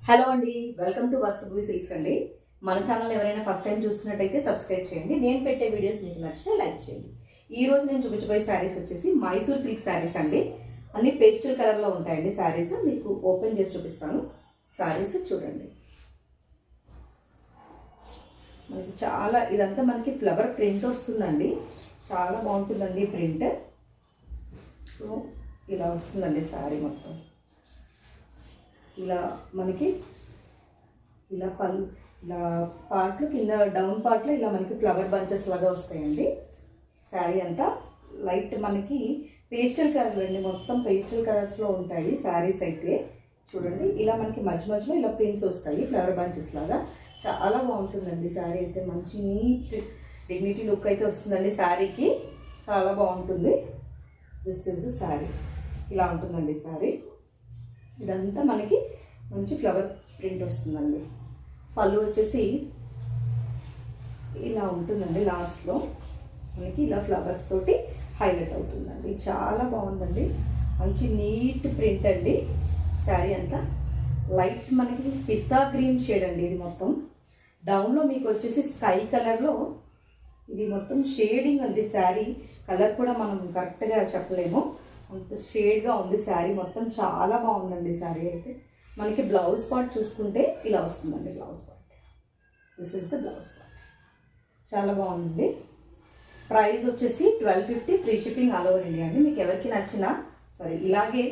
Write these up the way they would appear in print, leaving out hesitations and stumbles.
Hello అండి, welcome to vastu silks అండి. మన ఛానల్ ఎవరైనా ఫస్ట్ టైం చూస్తున్నట్టయితే సబ్స్క్రైబ్ చేయండి. నేను పెట్టే వీడియోస్ మీకు నచ్చితే లైక్ చేయండి. ఈ రోజు నేను చూపించబోయే శారీస్ వచ్చేసి మైసూర్ సిల్క్ శారీస్ అండి. అన్ని పేస్టల్ కలర్లో ఉంటాయండి శారీస్. మీకు ఓపెన్ చేసి చూపిస్తాను. శారీస్ చూడండి. మనకి చాలా ఇదంతా మనకి ఫ్లవర్ ప్రింట్ వస్తుందండి. చాలా బాగుంటుందండి ప్రింట్. సో ఇలా వస్తుందండి శారీ మొత్తం. ఇలా మనకి ఇలా ఇలా పార్ట్లు కింద డౌన్ పార్ట్లో ఇలా మనకి ఫ్లవర్ బంచెస్ లాగా వస్తాయండి. శారీ అంతా లైట్ మనకి పేస్టల్ కలర్ అండి. మొత్తం పేస్టల్ కలర్స్లో ఉంటాయి శారీస్ అయితే. చూడండి, ఇలా మనకి మధ్య మధ్యలో ఇలా ప్రింట్స్ వస్తాయి ఫ్లవర్ బంచెస్ లాగా. చాలా బాగుంటుందండి శారీ అయితే. మంచి నీట్ డిగ్నిటీ లుక్ అయితే వస్తుందండి శారీకి. చాలా బాగుంటుంది. This is sari. ఇలా ఉంటుందండి శారీ. ఇదంతా మనకి మంచి ఫ్లవర్ ప్రింట్ వస్తుందండి. పళ్ళు వచ్చేసి ఇలా ఉంటుందండి. లాస్ట్లో మనకి ఇలా ఫ్లవర్స్ తోటి హైలైట్ అవుతుందండి. చాలా బాగుందండి. మంచి నీట్ ప్రింట్ అండి. శారీ అంతా లైట్ మనకి పిస్తా గ్రీన్ షేడ్ అండి. ఇది మొత్తం డౌన్లో మీకు వచ్చేసి స్కై కలర్లో ఇది మొత్తం షేడింగ్ ఉంది. శారీ కలర్ కూడా మనం కరెక్ట్గా చెప్పలేము, అంత షేడ్గా ఉంది శారీ మొత్తం. చాలా బాగుందండి శారీ అయితే. మనకి బ్లౌజ్ పార్ట్ చూసుకుంటే ఇలా వస్తుందండి. Blouse part this is the blouse part. చాలా బాగుంది. ప్రైస్ వచ్చేసి 1250, free shipping all over India అండి. మీకు ఎవరికి నచ్చినా ఇలాగే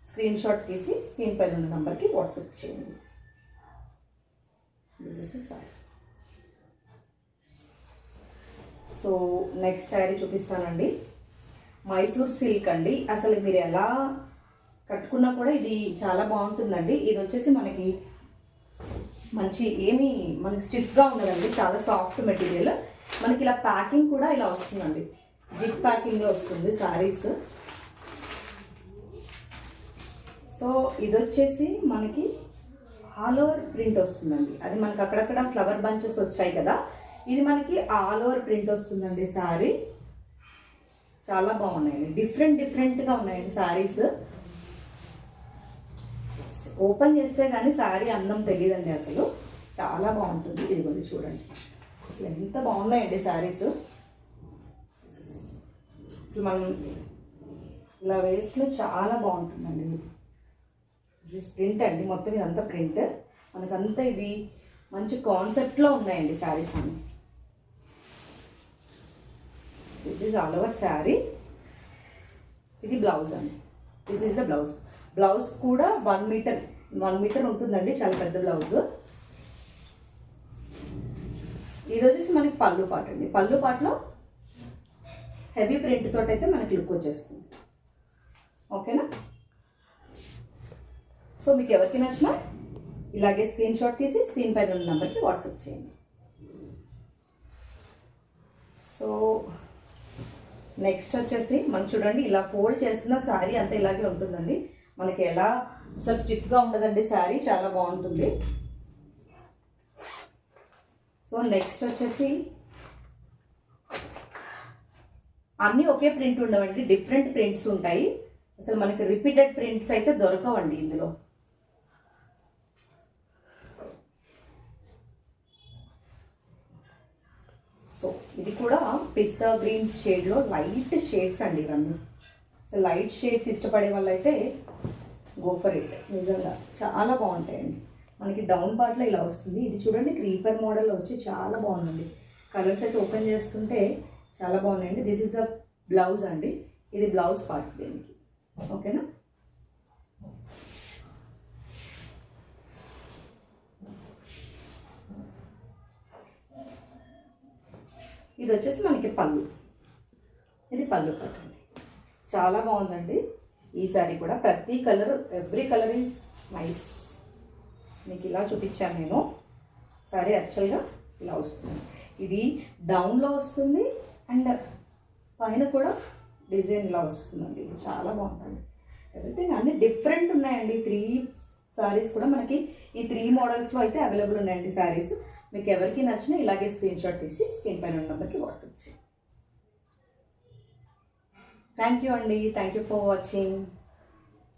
స్క్రీన్ షాట్ తీసి స్క్రీన్ పైన ఉన్న నెంబర్కి వాట్సాప్ చేయండి. This is the sari. So next sari చూపిస్తానండి. మైసూర్ సిల్క్ అండి. అసలు మీరు ఎలా కట్టుకున్నా కూడా ఇది చాలా బాగుంటుందండి. ఇది వచ్చేసి మనకి మంచి మనకి స్టిఫ్గా ఉండదండి. చాలా సాఫ్ట్ మెటీరియల్. మనకి ఇలా ప్యాకింగ్ కూడా ఇలా వస్తుందండి. జిప్ ప్యాకింగ్లో వస్తుంది శారీస్. సో ఇది వచ్చేసి మనకి ఆల్ ఓవర్ ప్రింట్ వస్తుందండి. అది మనకి అక్కడక్కడ ఫ్లవర్ బంచెస్ వచ్చాయి కదా, ఇది మనకి ఆల్ ఓవర్ ప్రింట్ వస్తుందండి శారీ. చాలా బాగున్నాయండి. డిఫరెంట్గా ఉన్నాయండి శారీస్. ఓపెన్ చేస్తే కానీ శారీ అందం తెలియదండి అసలు. చాలా బాగుంటుంది. ఇది కొంచెం చూడండి, అసలు ఎంత బాగున్నాయండి శారీస్. అసలు మనం ఇలా వేసుకుని చాలా బాగుంటుందండి. ఇది ప్రింట్ అండి. మొత్తం ఇదంతా ప్రింట్. మనకంతా ఇది మంచి కాన్సెప్ట్లో ఉన్నాయండి శారీస్ అన్ని. This is all over sari. ఇది బ్లౌజ్ అండి. This is the blouse. Blouse కూడా 1 మీటర్ ఉంటుందండి. చాలా పెద్ద బ్లౌజ్. ఇది వచ్చేసి మనకి పళ్ళు పాట అండి. పళ్ళు పాటలో హెవీ ప్రింట్ తోటి అయితే మనకి లుక్ వచ్చేస్తుంది. ఓకేనా? సో మీకు ఎవరికి నచ్చినా ఇలాగే స్క్రీన్ షాట్ తీసి స్క్రీన్ పైన ఉన్న నెంబర్కి వాట్సాప్ చేయండి. సో నెక్స్ట్ వచ్చేసి మనం చూడండి, ఇలా ఫోల్డ్ చేస్తున్న శారీ అంతా ఇలాగే ఉంటుందండి. మనకి ఎలా అసలు స్టిఫ్గా ఉండదండి శారీ. చాలా బాగుంటుంది. సో నెక్స్ట్ వచ్చేసి అన్నీ ఒకే ప్రింట్ ఉండవండి. డిఫరెంట్ ప్రింట్స్ ఉంటాయి. అసలు మనకి రిపీటెడ్ ప్రింట్స్ అయితే దొరకవండి ఇందులో. సో ఇది కూడా పిస్తా గ్రీన్ షేడ్లో లైట్ షేడ్స్ అండి ఇవన్నీ. సో లైట్ షేడ్స్ ఇష్టపడే వాళ్ళైతే గో ఫర్ ఇట్. నిజంగా చాలా బాగుంటాయండి. మనకి డౌన్ పార్ట్లో ఇలా వస్తుంది. ఇది చూడండి, క్రీపర్ మోడల్లో వచ్చి చాలా బాగుందండి. కలర్స్ అయితే ఓపెన్ చేస్తుంటే చాలా బాగున్నాయండి. దిస్ ఇస్ ద బ్లౌజ్ అండి. ఇది బ్లౌజ్ పార్ట్ దీనికి. ఓకేనా? ఇది వచ్చేసి మనకి పళ్ళు. ఇది పళ్ళు పార్ట్ అండి. చాలా బాగుందండి ఈ శారీ కూడా. ప్రతి colour, every colour is nice. మీకు ఇలా చూపించాను నేను. శారీ యాక్చువల్గా ఇలా వస్తుంది. ఇది డౌన్లో వస్తుంది అండ్ పైన కూడా డిజైన్ ఇలా వస్తుందండి. ఇది చాలా బాగుందండి. ఎవ్రీథింగ్ అన్నీ డిఫరెంట్ ఉన్నాయండి. 3 శారీస్ కూడా మనకి ఈ 3 మోడల్స్లో అయితే అవైలబుల్ ఉన్నాయండి శారీస్. మీకు ఎవరికి నచ్చినా ఇలాగే స్క్రీన్ షాట్ తీసి స్క్రీన్ పైన ఉన్న నెంబర్కి వాట్సాప్ చేయండి. థ్యాంక్ యూ అండి. Thank you for watching.